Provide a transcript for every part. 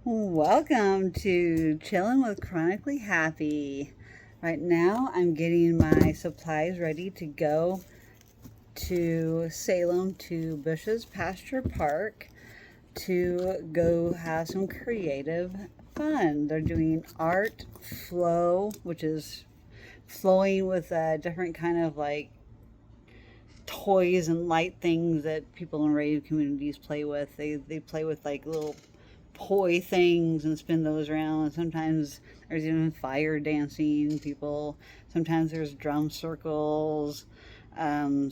Welcome to Chillin With Chronically Happy. Right now, I'm getting my supplies ready to go to Salem to Bush's Pasture Park to go have some creative fun. They're doing art flow, which is flowing with different kind of like toys and light things that people in rave communities play with. They play with like little poi things and spin those around. Sometimes there's even fire dancing people. Sometimes there's drum circles. Um,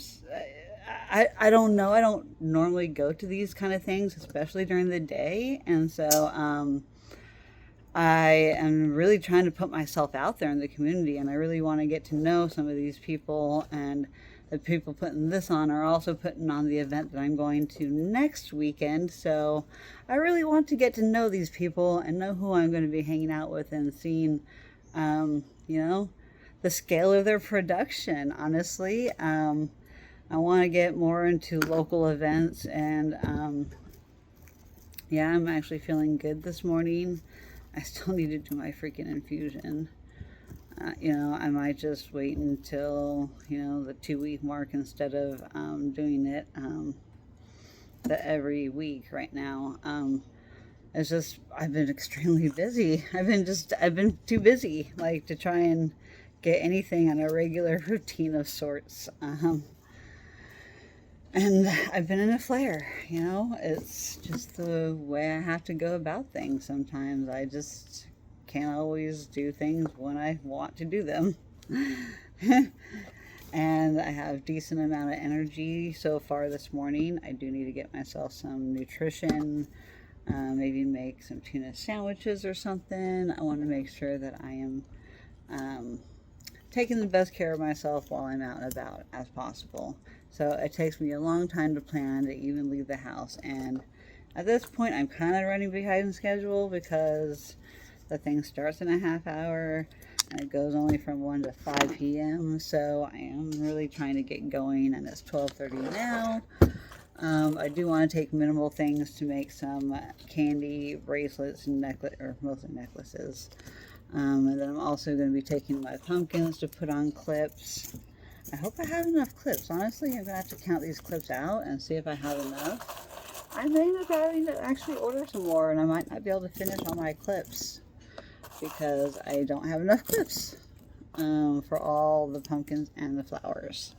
I don't know. I don't normally go to these kind of things, especially during the day. And so I am really trying to put myself out there in the community, and I really want to get to know some of these people. And the people putting this on are also putting on the event that I'm going to next weekend. So I really want to get to know these people and know who I'm going to be hanging out with and seeing, you know, the scale of their production. Honestly, I want to get more into local events, and yeah, I'm actually feeling good this morning. I still need to do my freaking infusion. I might just wait until, the 2 week mark instead of doing it every week right now. It's just, I've been extremely busy. I've been too busy, like, to try and get anything on a regular routine of sorts. And I've been in a flare, it's just the way I have to go about things sometimes. I just can't always do things when I want to do them. And I have decent amount of energy so far this morning. I do need to get myself some nutrition, maybe make some tuna sandwiches or something. I want to make sure that I am taking the best care of myself while I'm out and about as possible. So it takes me a long time to plan to even leave the house. And at this point, I'm kind of running behind schedule because the thing starts in a half hour and it goes only from 1 to 5 p.m. So I am really trying to get going, and it's 12:30 now. I do want to take minimal things to make some candy bracelets and mostly necklaces. And then I'm also going to be taking my pumpkins to put on clips. I hope I have enough clips. Honestly, I'm going to have to count these clips out and see if I have enough. I may end up having to actually order some more, and I might not be able to finish all my clips because I don't have enough clips for all the pumpkins and the flowers.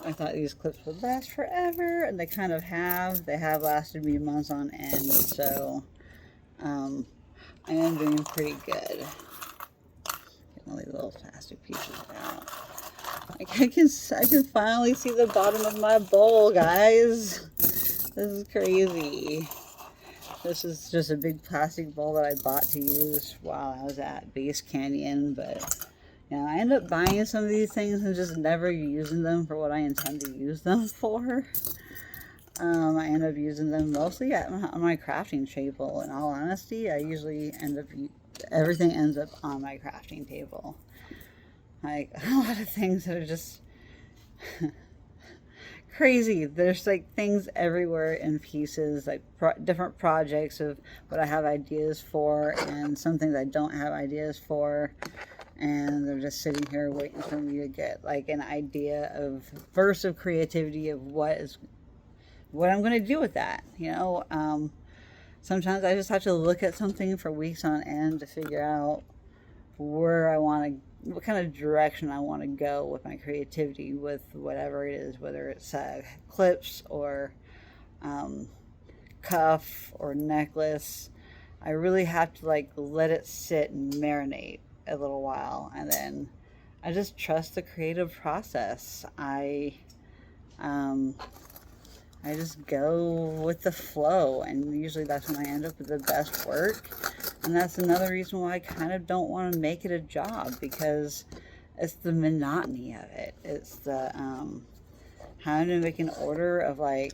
I thought these clips would last forever, and they kind of have. They have lasted me months on end, so I am doing pretty good. Getting all these little plastic pieces out. I can finally see the bottom of my bowl, guys. This is crazy. This is just a big plastic bowl that I bought to use while I was at Base Canyon, but I end up buying some of these things and just never using them for what I intend to use them for. I end up using them mostly on my crafting table. In all honesty, I usually everything ends up on my crafting table. Like, a lot of things that are just crazy. There's like things everywhere in pieces, like different projects of what I have ideas for, and some things I don't have ideas for. And they're just sitting here waiting for me to get like an idea of burst of creativity of what I'm going to do with that. Sometimes I just have to look at something for weeks on end to figure out what kind of direction I want to go with my creativity, with whatever it is, whether it's clips or cuff or necklace. I really have to like let it sit and marinate a little while, and then I just trust the creative process. I just go with the flow, and usually that's when I end up with the best work. And that's another reason why I kind of don't want to make it a job, because it's the monotony of it. It's the having to make an order of like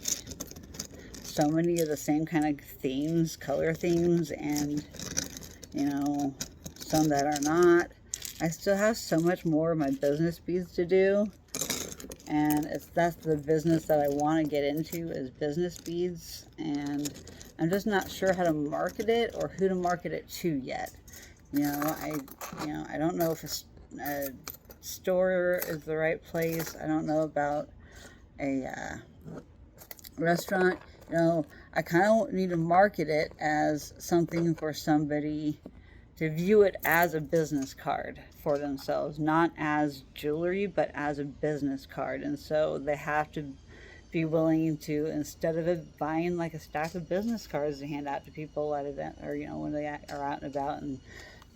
so many of the same kind of themes, color themes, and some that are not. I still have so much more of my business beads to do. And that's the business that I want to get into, is business beads. And I'm just not sure how to market it or who to market it to yet. I don't know if a store is the right place. I don't know about a restaurant. I kind of need to market it as something for somebody to view it as a business card for themselves, not as jewelry, but as a business card. And so they have to be willing to, instead of it buying like a stack of business cards to hand out to people at event, or when they are out and about and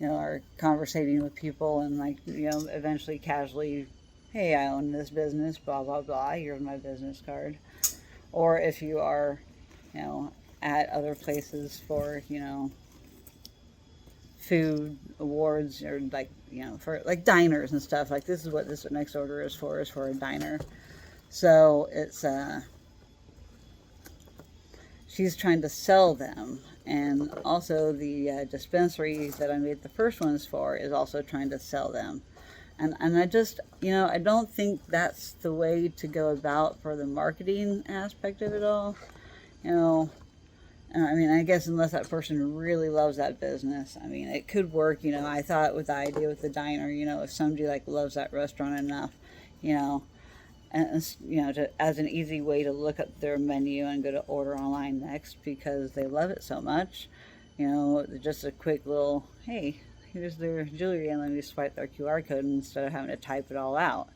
are conversating with people, and eventually casually, hey, I own this business, blah blah blah, here's my business card. Or if you are at other places for food awards, or for like diners and stuff, like this is what this next order is for a diner. So it's she's trying to sell them. And also the dispensary that I made the first ones for is also trying to sell them. And I just, I don't think that's the way to go about for the marketing aspect of it all. I guess unless that person really loves that business, it could work. I thought with the idea with the diner, if somebody loves that restaurant enough, and as an easy way to look up their menu and go to order online next because they love it so much, just a quick little, hey, here's their jewelry, and let me swipe their QR code instead of having to type it all out.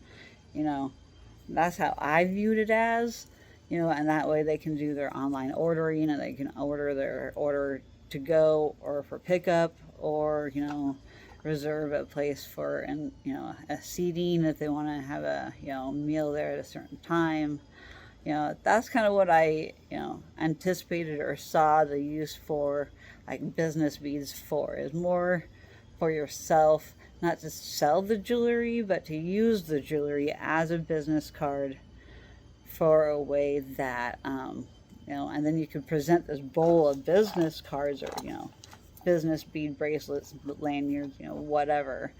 That's how I viewed it as, and that way they can do their online ordering, and they can order their order to go or for pickup, or reserve a place for a seating if they want to have a meal there at a certain time. That's kind of what I anticipated or saw the use for business beads for, is more for yourself, not to sell the jewelry, but to use the jewelry as a business card for a way that and then you could present this bowl of business cards, or business bead bracelets, lanyards, whatever.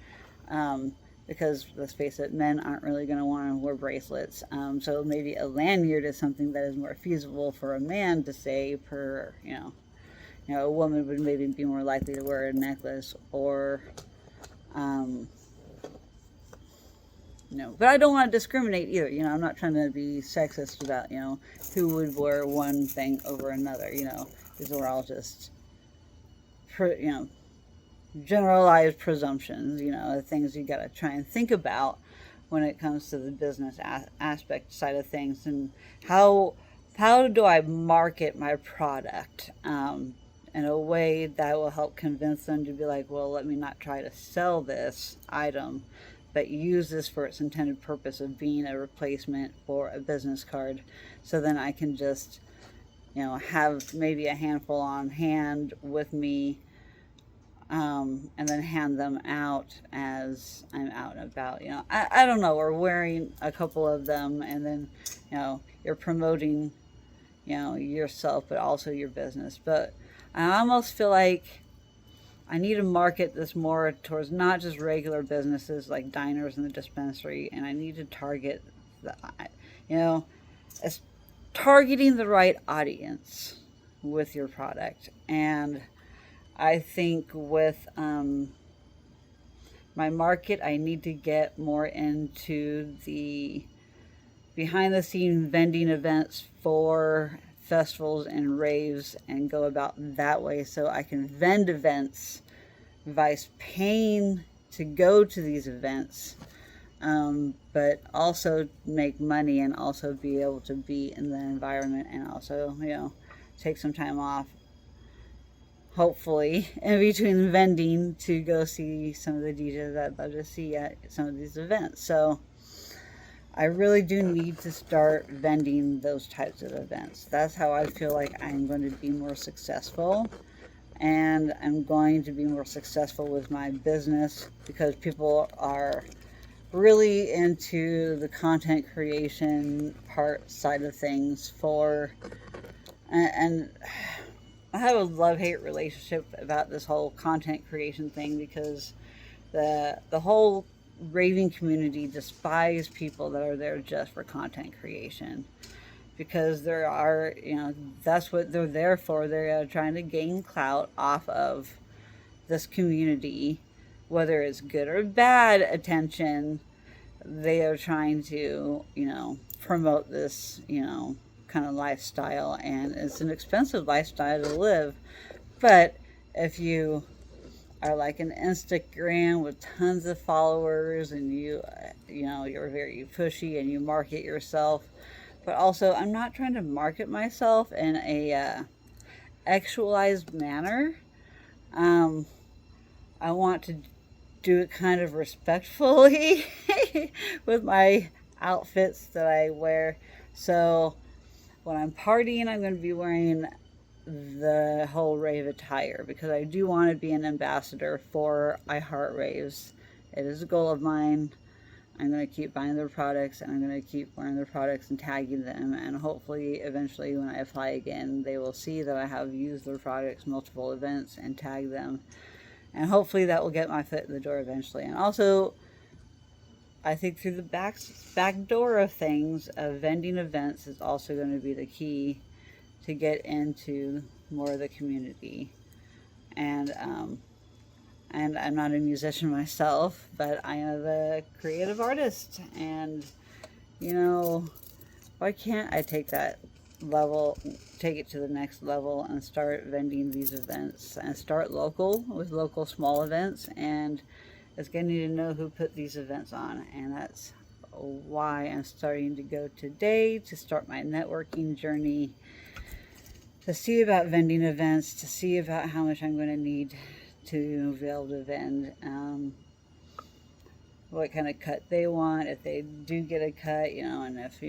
Because let's face it, men aren't really going to want to wear bracelets. So maybe a lanyard is something that is more feasible for a man to say per, a woman would maybe be more likely to wear a necklace, or, but I don't want to discriminate either. I'm not trying to be sexist about, who would wear one thing over another. These are all just generalized presumptions, things you got to try and think about when it comes to the business aspect side of things. And how do I market my product in a way that will help convince them to be like, well, let me not try to sell this item, but use this for its intended purpose of being a replacement for a business card. So then I can just have maybe a handful on hand with me, and then hand them out as I'm out and about. I don't know, or wearing a couple of them, and then you're promoting yourself, but also your business. But I almost feel like I need to market this more towards not just regular businesses like diners and the dispensary, and I need to target as targeting the right audience with your product. And I think with my market, I need to get more into the behind the scene vending events for festivals and raves, and go about that way, so I can vend events vice paying to go to these events, but also make money, and also be able to be in the environment, and also take some time off, hopefully, in between vending, to go see some of the DJs that I'd love to see at some of these events. So I really do need to start vending those types of events. That's how I feel like I'm going to be more successful, and I'm going to be more successful with my business, because people are really into the content creation side of things and I have a love-hate relationship about this whole content creation thing, because the whole raving community despise people that are there just for content creation, because there are, that's what they're there for. They're trying to gain clout off of this community, whether it's good or bad attention. They are trying to, promote this, kind of lifestyle, and it's an expensive lifestyle to live. But if you are like an Instagram with tons of followers, and you're very pushy and you market yourself, but also I'm not trying to market myself in a actualized manner. Um, I want to do it kind of respectfully with my outfits that I wear. So when I'm partying, I'm going to be wearing the whole rave attire, because I do want to be an ambassador for I Heart Raves. It is a goal of mine. I'm going to keep buying their products, and I'm going to keep wearing their products and tagging them, and hopefully eventually when I apply again, they will see that I have used their products multiple events and tag them, and hopefully that will get my foot in the door eventually. And also, I think through the back door of things, vending events is also going to be the key to get into more of the community. And I'm not a musician myself, but I am a creative artist, and why can't I take it to the next level and start vending these events, and start local with local small events, and it's getting to know who put these events on. And that's why I'm starting to go today, to start my networking journey, to see about vending events, to see about how much I'm going to need to be able to vend, what kind of cut they want, if they do get a cut, and if,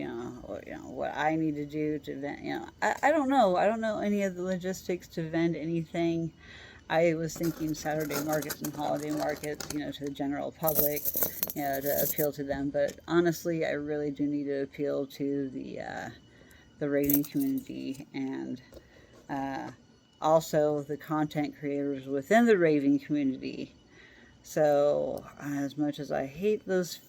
what I need to do to vend, I don't know. I don't know any of the logistics to vend anything. I was thinking Saturday markets and holiday markets, to the general public, to appeal to them. But honestly, I really do need to appeal to the raving community, and also the content creators within the raving community. So as much as I hate those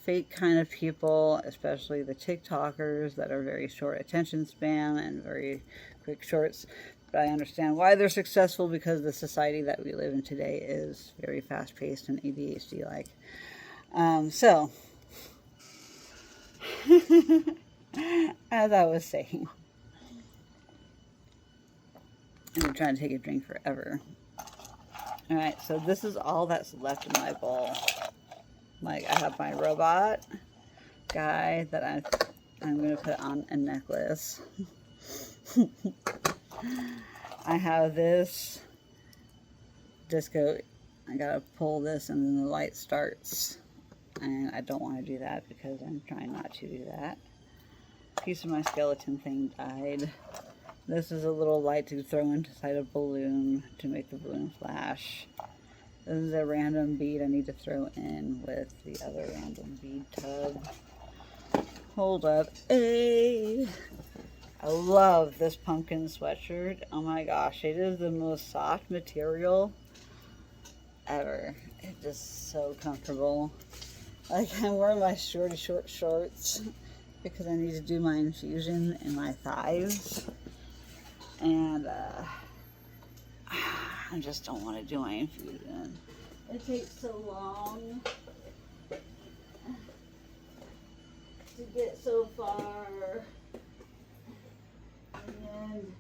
fake kind of people, especially the TikTokers that are very short attention span and very quick shorts, but I understand why they're successful, because the society that we live in today is very fast-paced and ADHD-like. So, as I was saying, I'm trying to take a drink forever. Alright, so this is all that's left in my bowl. Like, I have my robot guy that I'm going to put on a necklace. I have this disco. I gotta pull this and then the light starts. And I don't want to do that because I'm trying not to do that. A piece of my skeleton thing died. This is a little light to throw inside a balloon to make the balloon flash. This is a random bead I need to throw in with the other random bead tub. Hold up. Hey! I love this pumpkin sweatshirt. Oh my gosh, it is the most soft material ever. It's just so comfortable. Like, I'm wearing my short shorts because I need to do my infusion in my thighs. And I just don't want to do my infusion. It takes so long to get so far. And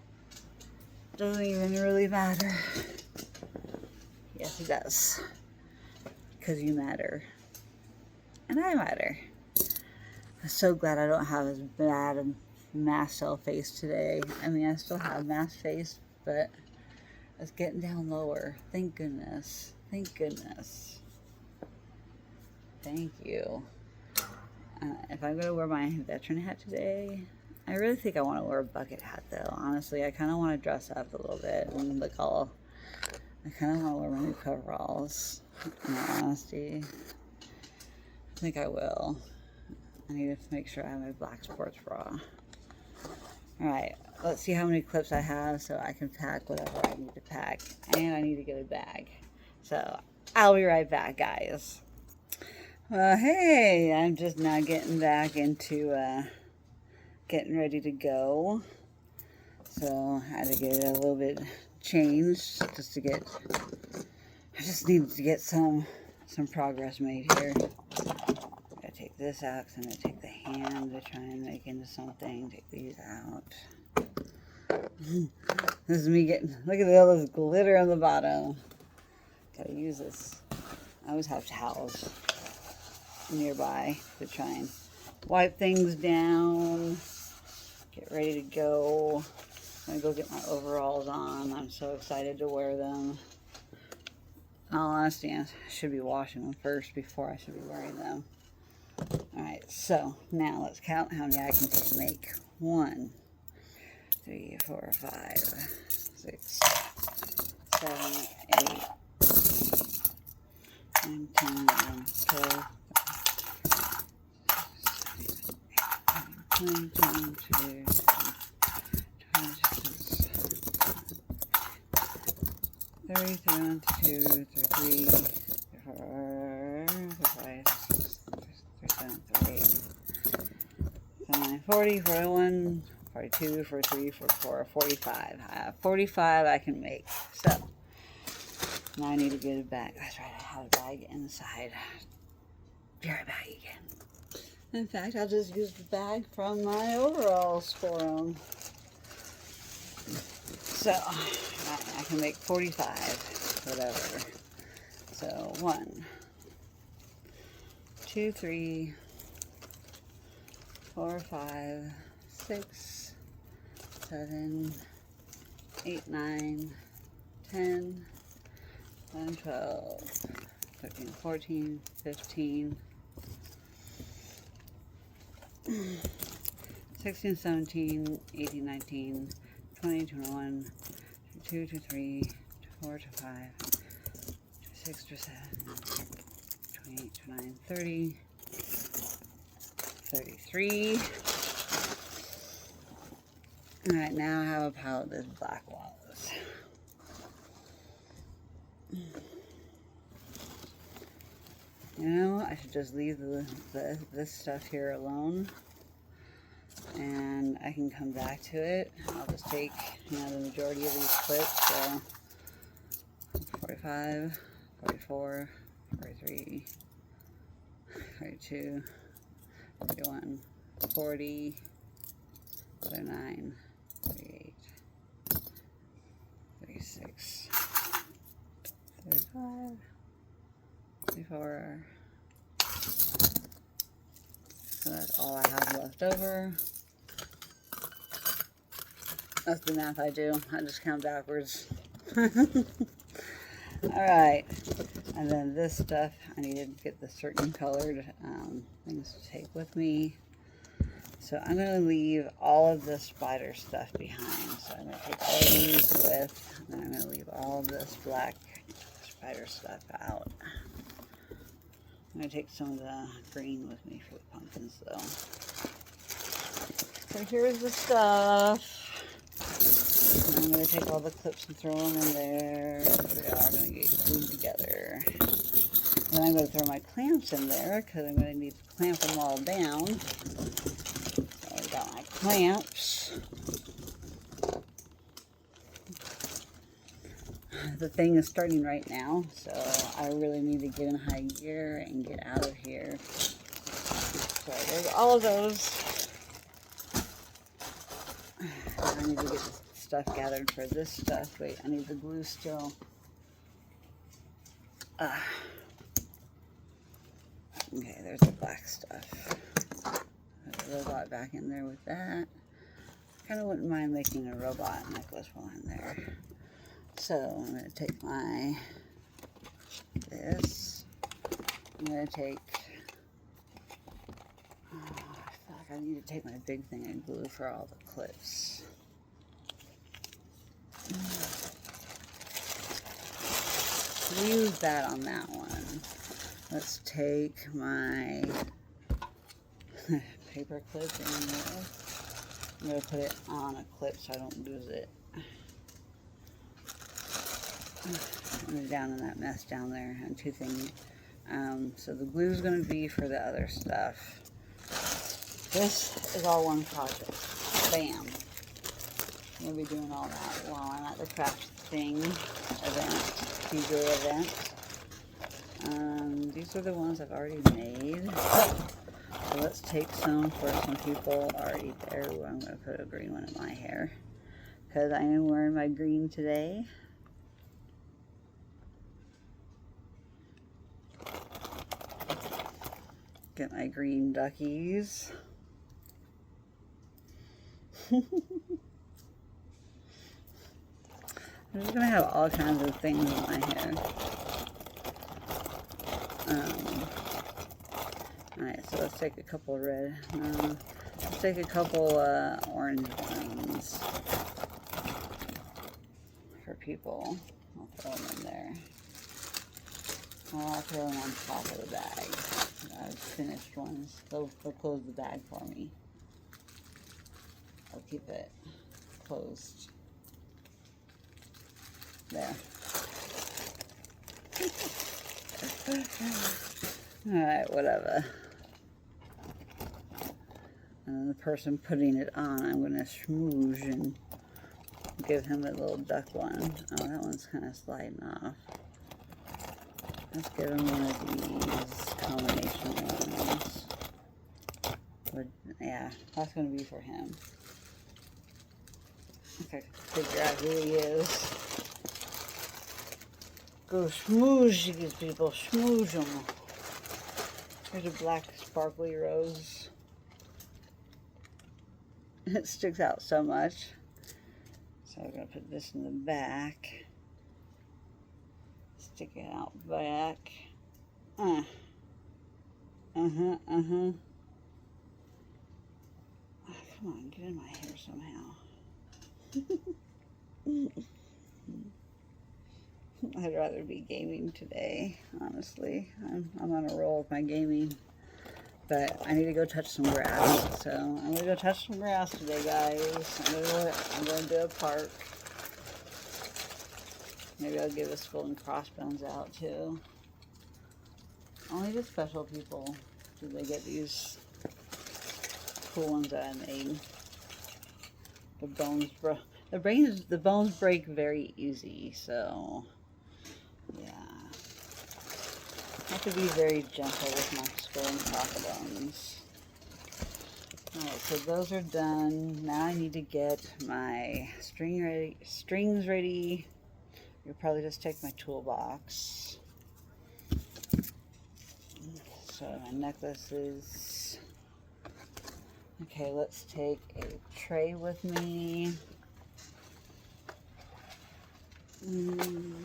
it doesn't even really matter. Yes, it does. Because you matter. And I matter. I'm so glad I don't have as bad a mast cell face today. I mean, I still have mast face, but it's getting down lower. Thank goodness. Thank goodness. Thank you. If I'm going to wear my veteran hat today, I really think I want to wear a bucket hat, though. Honestly, I kind of want to dress up a little bit and look all... I kind of want to wear my new coveralls, in all honesty. I think I will. I need to make sure I have my black sports bra. Alright, let's see how many clips I have so I can pack whatever I need to pack. And I need to get a bag. So, I'll be right back, guys. Well, hey, I'm just now getting back into getting ready to go. So I had to get it a little bit changed just to get, I just needed to get some progress made here. I take this out because I'm going to take the hand to try and make into something. Take these out. This is me getting, look at all this glitter on the bottom. Gotta use this. I always have towels nearby to try and wipe things down. Get ready to go. I'm gonna go get my overalls on. I'm so excited to wear them. In all honesty, I should be washing them first before I should be wearing them. Alright, so now let's count how many I can make. 1, 3, 4, 5, 6, 7, 8, 9, 10, 11, 12, 13, 14, 15, 31, 32, 33, 34, 35, 37, 38, 39, 40, 41, 42, 43, 44, 45. I have 45 I can make. So, now I need to get a bag. That's right, I had a bag inside. Be right back again. In fact, I'll just use the bag from my overalls for them. So, I can make 45, whatever. So, 1, 2, 3, 4, 5, 6, 7, 8, 9, 10, 11, 12, 13, 14, 15, 16, 17, 18, 19, 20, 21, 22, 23, 24, 25, 26, 27, 28, 29, 30, 33. Alright, now I have a pile of this black wallows. You know, I should just leave this stuff here alone, and I can come back to it. I'll just take, you know, the majority of these clips, so 45, 44, 43, 42, 41, 40, 39, 38, 36, 35, 34. So that's all I have left over. That's the math I do. I just count backwards. Alright. And then this stuff, I need to get the certain colored things to take with me. So I'm going to leave all of this spider stuff behind. So I'm going to take all of these with, and then I'm going to leave all of this black spider stuff out. I'm going to take some of the green with me for the pumpkins though. So here's the stuff. And I'm going to take all the clips and throw them in there. They are going to get glued together. And I'm going to throw my clamps in there because I'm going to need to clamp them all down. So I got my clamps. The thing is starting right now, so I really need to get in high gear and get out of here. So there's all of those. I need to get this stuff gathered for this stuff. Wait, I need the glue still. Okay, there's the black stuff. There's a robot back in there with that. Kind of wouldn't mind making a robot necklace while I'm there. So I'm going to take this. I'm going to take, I feel like I need to take my big thing and glue for all the clips. Use that on that one. Let's take my paper clip in there. I'm going to put it on a clip so I don't lose it. I'm down in that mess down there on two things. So the glue is going to be for the other stuff. this is all one project. Bam. I'm going to be doing all that while I'm at the craft thing event, PJ event. These are the ones I've already made. So let's take some for some people already there. Ooh, I'm going to put a green one in my hair because I am wearing my green today. Get my green duckies. I'm just going to have all kinds of things in my hair. Alright, so let's take a couple red. Let's take a couple orange ones for people. I'll throw them in there. I'll throw them on top of the bag. I've finished ones. They'll close the bag for me. I'll keep it closed. There. Alright, whatever. And the person putting it on, I'm going to smoosh and give him a little duck one. Oh, that one's kind of sliding off. Let's give him one of these combination ones. But, yeah, that's going to be for him. Okay, figure out who he is. Go smoosh these people, smoosh them. There's a black sparkly rose. It sticks out so much. So I'm going to put this in the back. Stick it out back. Come on, get in my hair somehow. I'd rather be gaming today, honestly. I'm on a roll with my gaming. But I need to go touch some grass. So I'm going to go touch some grass today, guys. I'm going to do a park. Maybe I'll give us golden crossbones out too. Only the special people do they get these cool ones that I made. The bones break very easy, so yeah. I have to be very gentle with my golden crossbones. Alright, so those are done. Now I need to get my strings ready. You'll probably just take my toolbox. So my necklaces. Okay, let's take a tray with me. And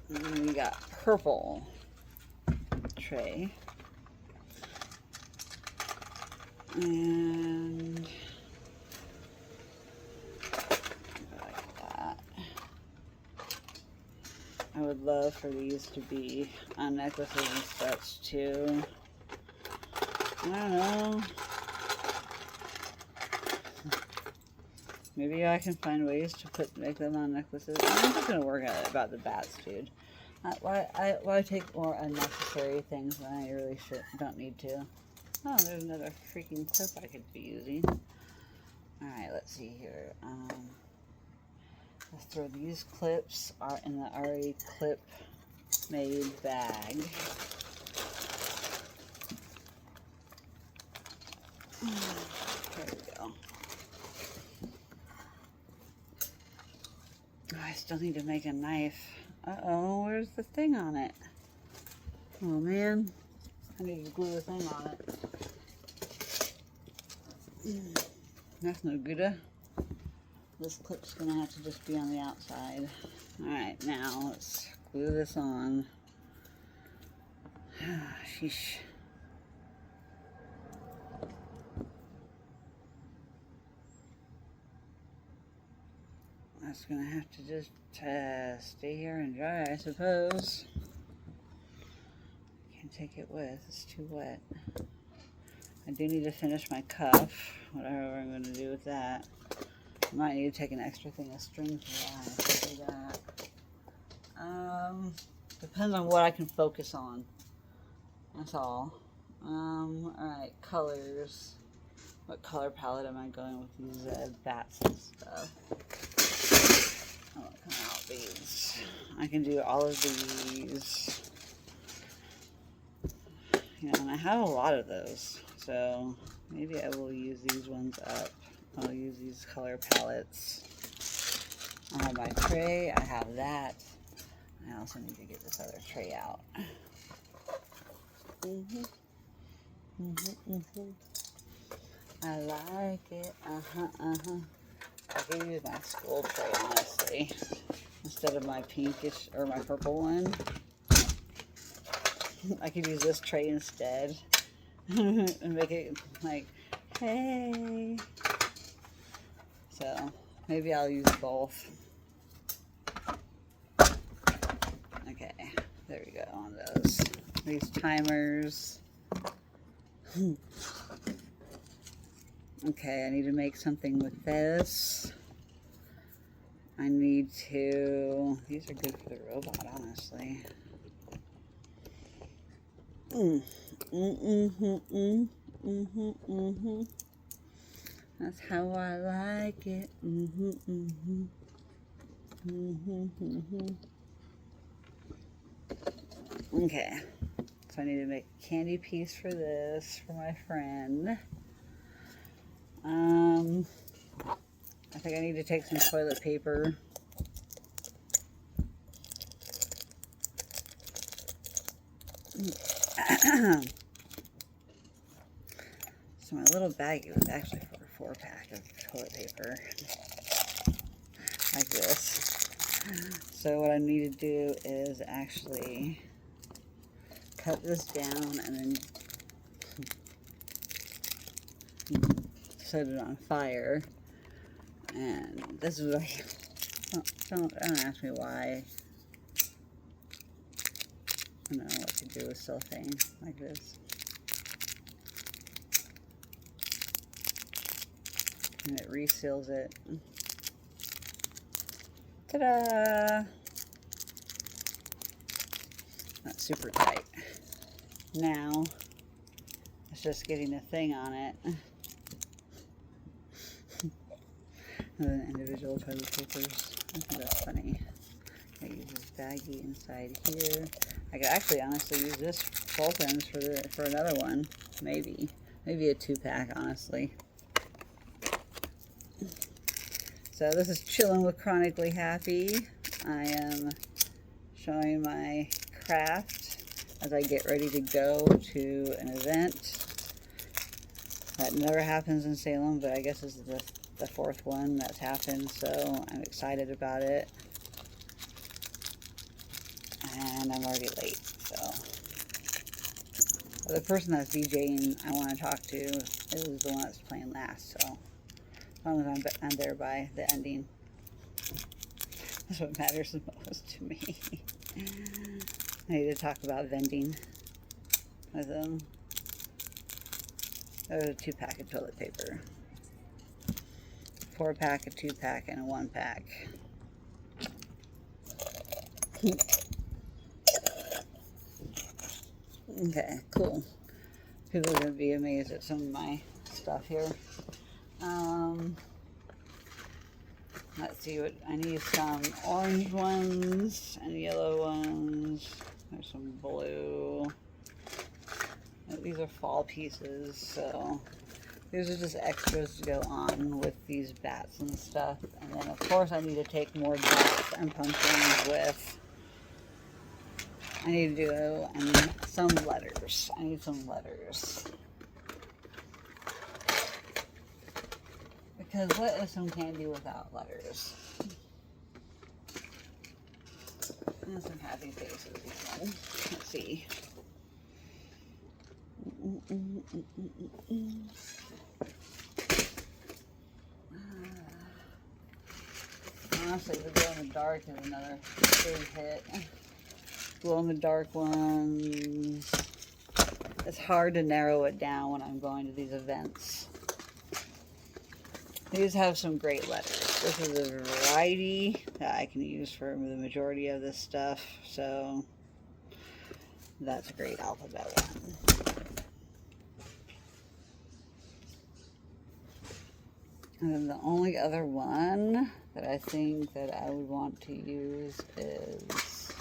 then we got purple tray. And like that. I would love for these to be on necklaces and such too. I don't know. Maybe I can find ways to make them on necklaces. I'm just gonna work at it about the bats, dude. Why take more unnecessary things when I really don't need to? Oh, there's another freaking clip I could be using. Alright, let's see here. Let's throw these clips in the already clip made bag. There we go. Oh, I still need to make a knife. Uh-oh, where's the thing on it? Oh man, I need to glue the thing on it. That's no good. This clip's gonna have to just be on the outside. Alright, now let's glue this on. Sheesh. That's gonna have to just stay here and dry, I suppose. Can't take it with, it's too wet. I do need to finish my cuff, whatever I'm gonna do with that. I might need to take an extra thing of string for that. I can do that. Depends on what I can focus on. That's all. Alright, colors. What color palette am I going with these bats and stuff? I want to come out these. I can do all of these. You know, and I have a lot of those. So maybe I will use these ones up. I'll use these color palettes. I have my tray. I have that. I also need to get this other tray out. I like it. I could use my school tray, honestly, instead of my pinkish or my purple one. I could use this tray instead and make it like, hey. So maybe I'll use both. Okay, there we go on those. These timers. Okay, I need to make something with this. I need to... These are good for the robot, honestly. That's how I like it. Okay, so I need to make a candy piece for this for my friend. I think I need to take some toilet paper. So my little baggie was actually for a 4-pack of toilet paper. Like this. So what I need to do is actually cut this down and then set it on fire. And this is what I don't ask me why. I don't know what to do with cellophane like this. And it reseals it. Ta-da! Not super tight. Now, it's just getting a thing on it. And then individual toilet papers. I think that's funny. I use this baggie inside here. I could actually honestly use this both ends for another one. Maybe a 2-pack, honestly. So this is Chillin With Chronically Happy. I am showing my craft as I get ready to go to an event. That never happens in Salem, but I guess this is the 4th one that's happened, so I'm excited about it. And I'm already late, so. The person that's DJing I want to talk to is the one that's playing last, so. As long as I'm there by the ending. That's what matters the most to me. I need to talk about vending with them. There's a 2-pack of toilet paper. 4-pack, a 2-pack, and a 1-pack. Okay, cool. People are going to be amazed at some of my stuff here. Let's see what I need. Some orange ones and yellow ones. There's some blue. These are fall pieces, so these are just extras to go on with these bats and stuff. And then of course I need to take more bats and pumpkins with. I need to do some letters. I need some letters. Because what is some candy without letters? And some happy faces again. Let's see. Honestly, the glow in the dark is another big hit. Glow in the dark ones. It's hard to narrow it down when I'm going to these events. These have some great letters. This is a variety that I can use for the majority of this stuff. So That's a great alphabet one. And then the only other one that I think that I would want to use is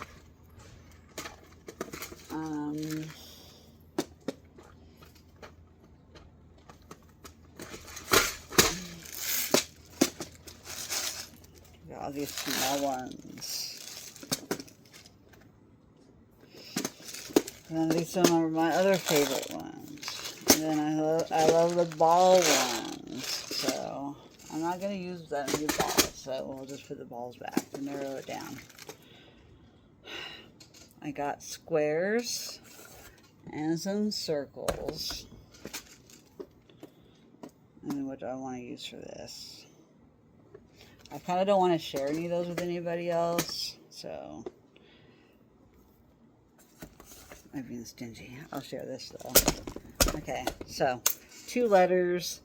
all these small ones. And then these are my other favorite ones. And then I love the ball ones. So I'm not going to use that many balls. So we'll just put the balls back and narrow it down. I got squares and some circles. And then what do I want to use for this? I kind of don't want to share any of those with anybody else, so I'm being stingy. I'll share this though. Okay, so 2 letters,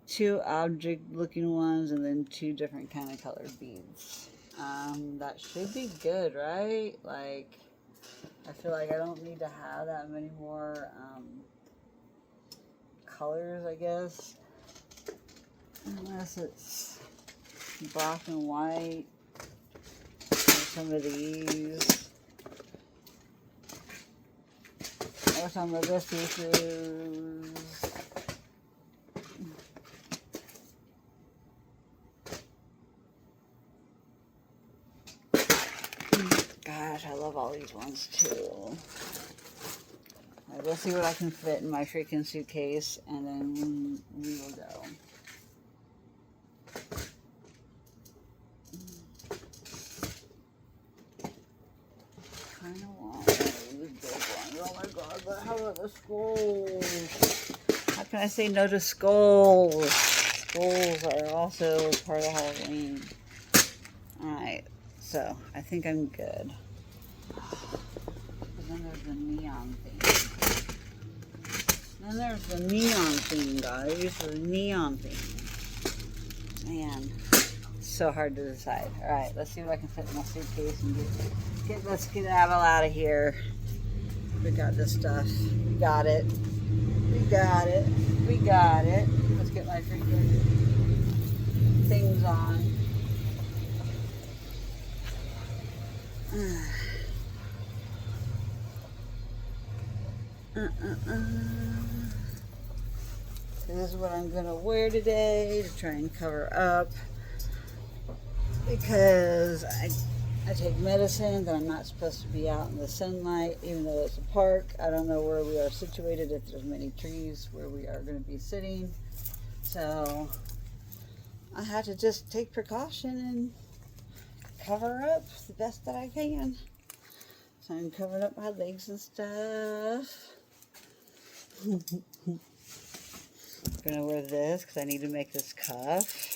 2 object-looking ones, and then 2 different kind of colored beads. That should be good, right? Like, I feel like I don't need to have that many more colors, I guess, unless it's black and white, or some of these, or some of the see-throughs. Gosh, I love all these ones too. All right, let's see what I can fit in my freaking suitcase, and then we will go. Oh my god, but how about the skulls? How can I say no to skulls? Skulls are also part of Halloween. Alright, so I think I'm good. But then there's the neon thing. Then there's the neon thing, guys. The neon thing. Man, it's so hard to decide. Alright, let's see what I can fit in my suitcase and let's get Abel out of here. We got this stuff. We got it. We got it. We got it. Let's get my freaking things on. This is what I'm going to wear today to try and cover up, because I take medicine that I'm not supposed to be out in the sunlight, even though it's a park. I don't know where we are situated, if there's many trees where we are going to be sitting. So I have to just take precaution and cover up the best that I can. So I'm covering up my legs and stuff. I'm going to wear this because I need to make this cuff.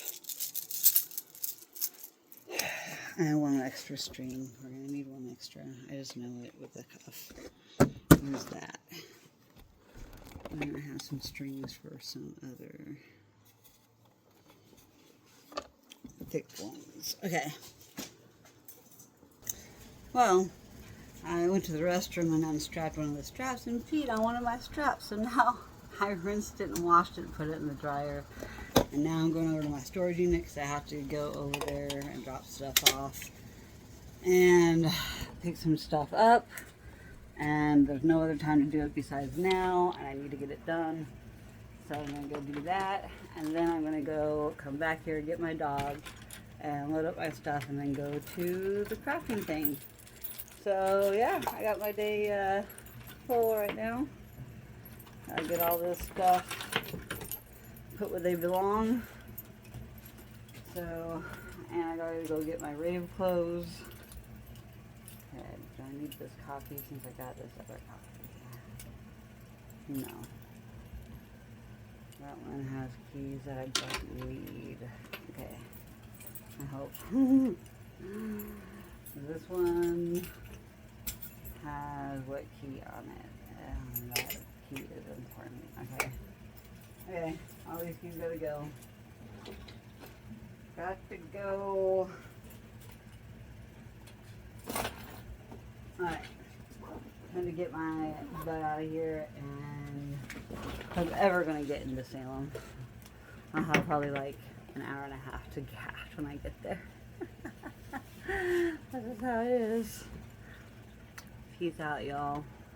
And 1 extra string. We're going to need 1 extra. I just know it with the cuff. There's that. And I have some strings for some other thick ones. Okay. Well, I went to the restroom and unstrapped one of the straps and peed on one of my straps. So now I rinsed it and washed it and put it in the dryer. And now I'm going over to my storage unit because I have to go over there and drop stuff off and pick some stuff up. And there's no other time to do it besides now, and I need to get it done. So I'm going to go do that. And then I'm going to go come back here, get my dog, and load up my stuff, and then go to the crafting thing. So yeah, I got my day full right now. I get all this stuff put where they belong. So, and I gotta go get my rave clothes. Okay, do I need this copy since I got this other copy? No. That one has keys that I don't need. Okay. I hope. This one has what key on it? And that key is important. Okay. Okay, all these keys gotta go. Got to go. Alright. I'm gonna get my butt out of here, and if I'm ever gonna get into Salem, I'll have probably like an hour and a half to gas when I get there. That's just how it is. Peace out, y'all.